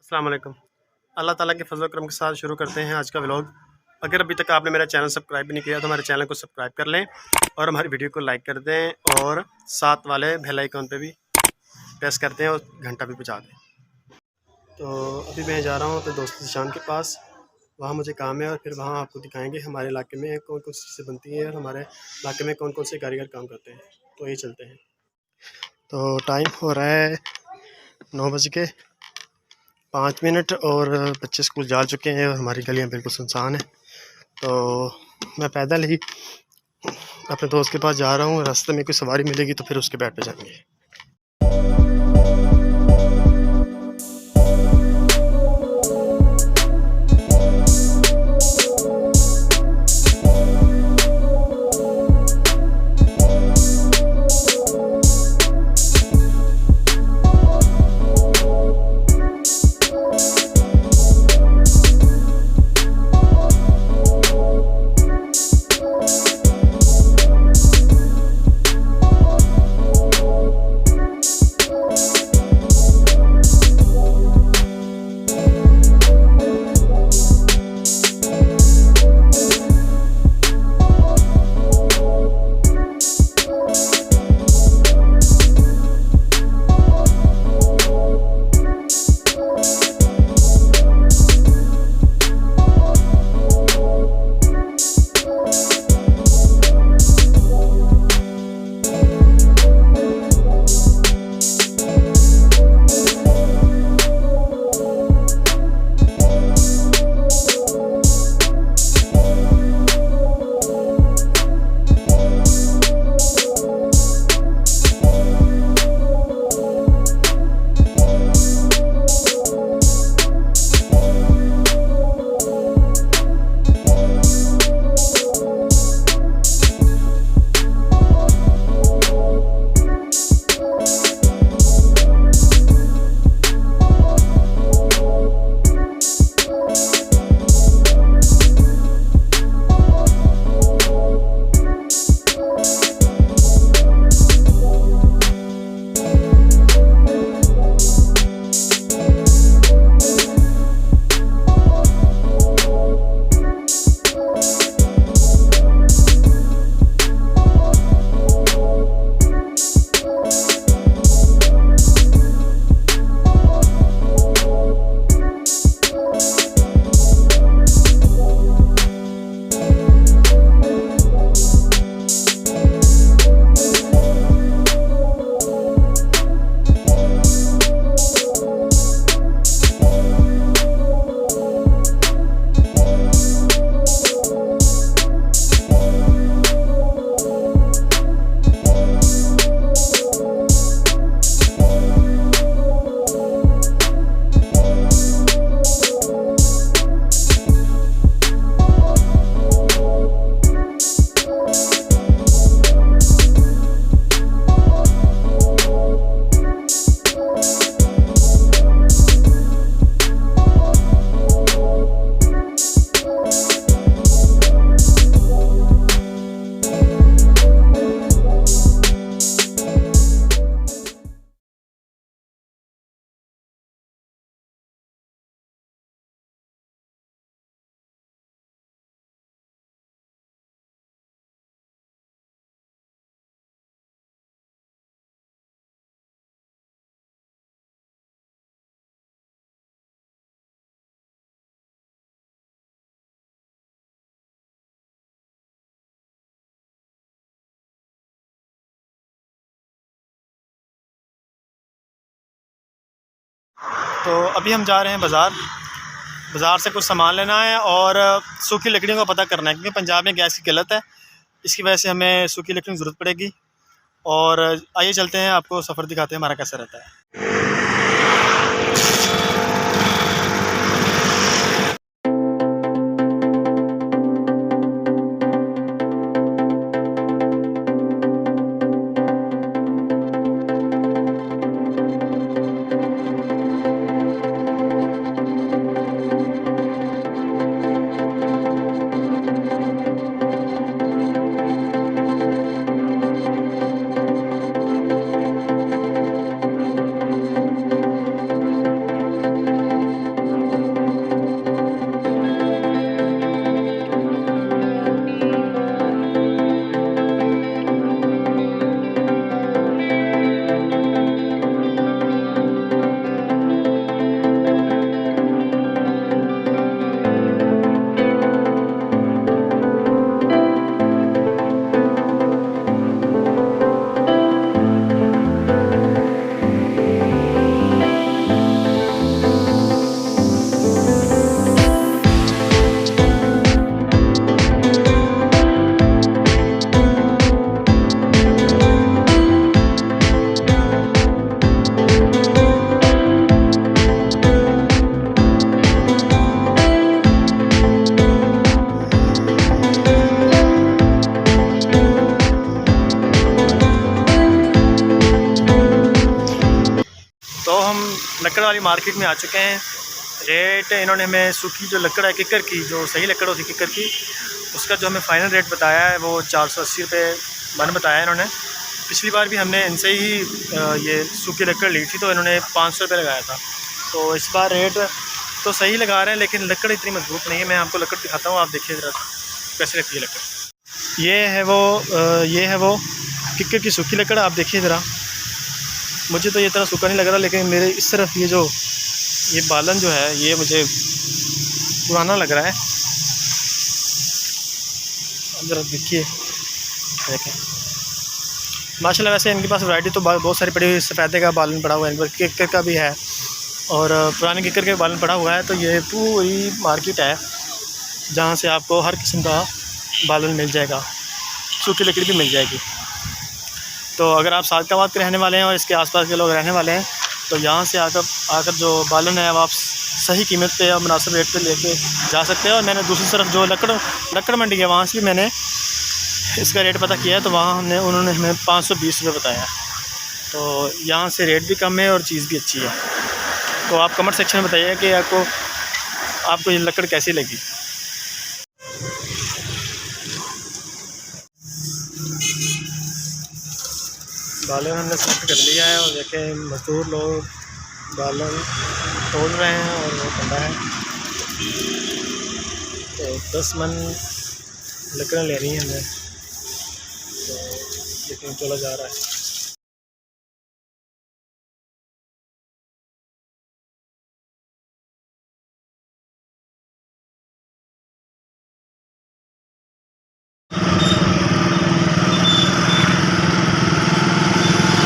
अस्सलाम वालेकुम। अल्लाह ताला के फज़ल करम के साथ शुरू करते हैं आज का व्लॉग। अगर अभी तक आपने मेरा चैनल सब्सक्राइब नहीं किया तो हमारे चैनल को सब्सक्राइब कर लें और हमारी वीडियो को लाइक कर दें और साथ वाले बेल आइकन पे भी प्रेस कर दें और घंटा भी बजा दें। तो अभी मैं जा रहा हूँ अपने दोस्त शान के पास, वहाँ मुझे काम है और फिर वहाँ आपको दिखाएँगे हमारे इलाके में कौन कौन सी चीज़ें बनती हैं और हमारे इलाके में कौन कौन से कारीगर काम करते हैं। तो ये चलते हैं। तो टाइम हो रहा है 9:05 और बच्चे स्कूल जा चुके हैं और हमारी गलियाँ बिल्कुल सुनसान है। तो मैं पैदल ही अपने दोस्त के पास जा रहा हूँ। रास्ते में कोई सवारी मिलेगी तो फिर उसके बैठ पे जाएंगे। तो अभी हम जा रहे हैं बाज़ार से कुछ सामान लेना है और सूखी लकड़ियों का पता करना है, क्योंकि पंजाब में गैस की किल्लत है। इसकी वजह से हमें सूखी लकड़ियों की ज़रूरत पड़ेगी। और आइए चलते हैं, आपको सफ़र दिखाते हैं हमारा कैसा रहता है। वाली मार्केट में आ चुके हैं। रेट इन्होंने हमें सूखी जो लकड़ है किक्कर की, जो सही लकड़ होती है किक्कर की, उसका जो हमें फ़ाइनल रेट बताया है वो 480 रुपये मन बताया है इन्होंने। पिछली बार भी हमने इनसे ही ये सूखी लकड़ ली थी तो इन्होंने 500 रुपये लगाया था। तो इस बार रेट तो सही लगा रहे हैं लेकिन लकड़ इतनी मजबूत नहीं है। मैं आपको लकड़ दिखाता हूँ, आप देखिए ज़रा कैसे लगती है लकड़। ये है वो किक्कर की सूखी लकड़, आप देखिए ज़रा। मुझे तो ये इतना सूखा नहीं लग रहा, लेकिन मेरे इस तरफ ये बालन जो है ये मुझे पुराना लग रहा है। ज़रा देखिए, देखें माशाल्लाह। वैसे इनके पास वैरायटी तो बहुत सारी पड़ी हुई है। सफ़ेदे का बालन पड़ा हुआ है, इन पर किक्कर का भी है और पुराने किक्कर के बालन पड़ा हुआ है। तो ये पूरी मार्केट है जहाँ से आपको हर किस्म का बालन मिल जाएगा, सूखी लकड़ी भी मिल जाएगी। तो अगर आप सादकाबाद के रहने वाले हैं और इसके आसपास के लोग रहने वाले हैं तो यहाँ से आकर जो बालन है वो आप सही कीमत पे और मुनासिब रेट पे लेके जा सकते हैं। और मैंने दूसरी तरफ जो लकड़ मंडी है वहाँ से भी मैंने इसका रेट पता किया है, तो वहाँ उन्होंने हमें 520 रुपये बताया है। तो यहाँ से रेट भी कम है और चीज़ भी अच्छी है। तो आप कमेंट सेक्शन में बताइए कि आपको ये लकड़ कैसी लगी। बालन हमने सेलेक्ट कर लिया है और देखें मज़दूर लोग बालन तोड़ रहे हैं और वो ठंडा है। तो 10 मन लकड़ें ले रही हैं हमें, तो लेकिन चला जा रहा है।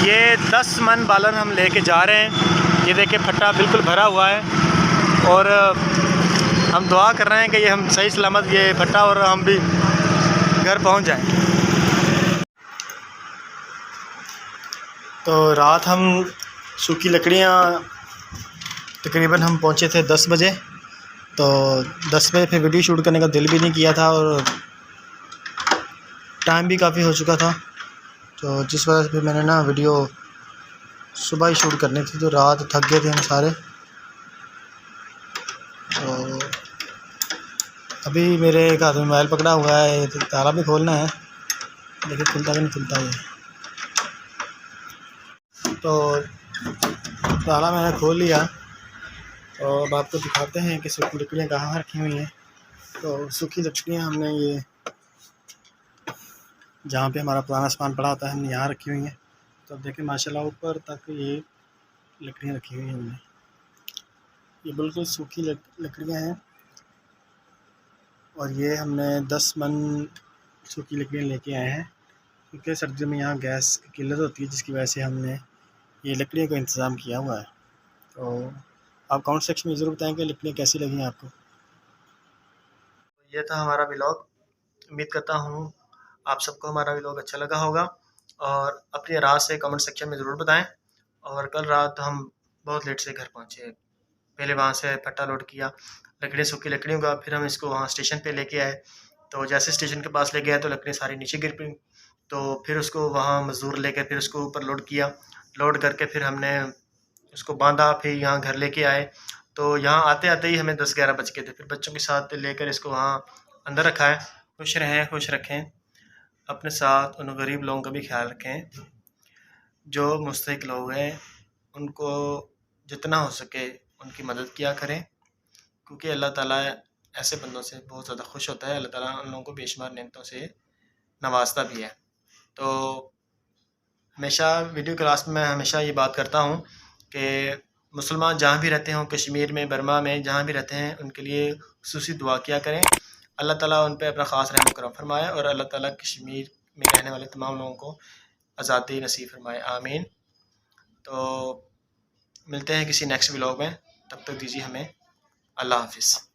ये 10 मन बालन हम लेके जा रहे हैं। ये देखिए फट्टा बिल्कुल भरा हुआ है और हम दुआ कर रहे हैं कि ये हम सही सलामत ये फट्टा और हम भी घर पहुंच जाएं। तो रात हम सूखी लकड़ियाँ तकरीबन हम पहुंचे थे 10 बजे। तो 10 बजे फिर वीडियो शूट करने का दिल भी नहीं किया था और टाइम भी काफ़ी हो चुका था, तो जिस वजह से फिर मैंने ना वीडियो सुबह ही शूट करनी थी। तो रात थक गए थे हम सारे। तो अभी मेरे एक हाथ में मोबाइल पकड़ा हुआ है, तो ताला भी खोलना है, देखिए खुलता कि नहीं खुलता ये। तो ताला मैंने खोल लिया और अब आपको दिखाते हैं कि सूखी लकड़ियाँ कहाँ रखी हुई हैं। तो सूखी लकड़ियाँ हमने ये जहाँ पे हमारा पुराना सामान पड़ा होता है हमने यहाँ रखी हुई हैं। तो अब देखिए माशाल्लाह ऊपर तक ये लकड़ियाँ रखी हुई हैं हमने। ये बिल्कुल सूखी लकड़ियाँ हैं और ये हमने 10 मन सूखी लकड़ियाँ लेके आए हैं, क्योंकि सर्दियों में यहाँ गैस की किल्लत होती है, जिसकी वजह से हमने ये लकड़ियों का इंतज़ाम किया हुआ है। तो आप कमेंट सेक्शन में ज़रूर बताएं कि लकड़ियाँ कैसी लगी आपको। ये था हमारा व्लॉग। उम्मीद करता हूँ आप सबको हमारा व्लॉग अच्छा लगा होगा और अपनी राय से कमेंट सेक्शन में ज़रूर बताएं। और कल रात हम बहुत लेट से घर पहुँचे। पहले वहाँ से फट्टा लोड किया लकड़ियाँ, सूखी लकड़ियों का, फिर हम इसको वहाँ स्टेशन पे लेके आए। तो जैसे स्टेशन के पास ले गए तो लकड़ियाँ सारी नीचे गिर पड़ी। तो फिर उसको वहाँ मज़दूर लेकर फिर उसको ऊपर लोड किया। लोड करके फिर हमने उसको बांधा, फिर यहाँ घर लेके आए। तो यहाँ आते आते ही हमें 10-11 बज गए थे। फिर बच्चों के साथ लेकर इसको वहाँ अंदर रखा है। खुश रहें, खुश रखें अपने साथ, उन गरीब लोगों का भी ख्याल रखें। जो मुस्तहिक लोग हैं उनको जितना हो सके उनकी मदद किया करें, क्योंकि अल्लाह ताला ऐसे बंदों से बहुत ज़्यादा खुश होता है। अल्लाह ताला उन लोगों को बेशुमार नेमतों से नवाजता भी है। तो हमेशा वीडियो क्लास में मैं हमेशा ये बात करता हूँ कि मुसलमान जहाँ भी रहते हों, कश्मीर में, बर्मा में, जहाँ भी रहते हैं, उनके लिए खुसूसी दुआ किया करें। अल्लाह ताला उन पे अपना ख़ास रहम करम फरमाए और अल्लाह ताला कश्मीर में रहने वाले तमाम लोगों को आज़ादी नसीब फरमाए, आमीन। तो मिलते हैं किसी नेक्स्ट व्लॉग में, तब तक दीजिए हमें अल्लाह हाफ़िज़।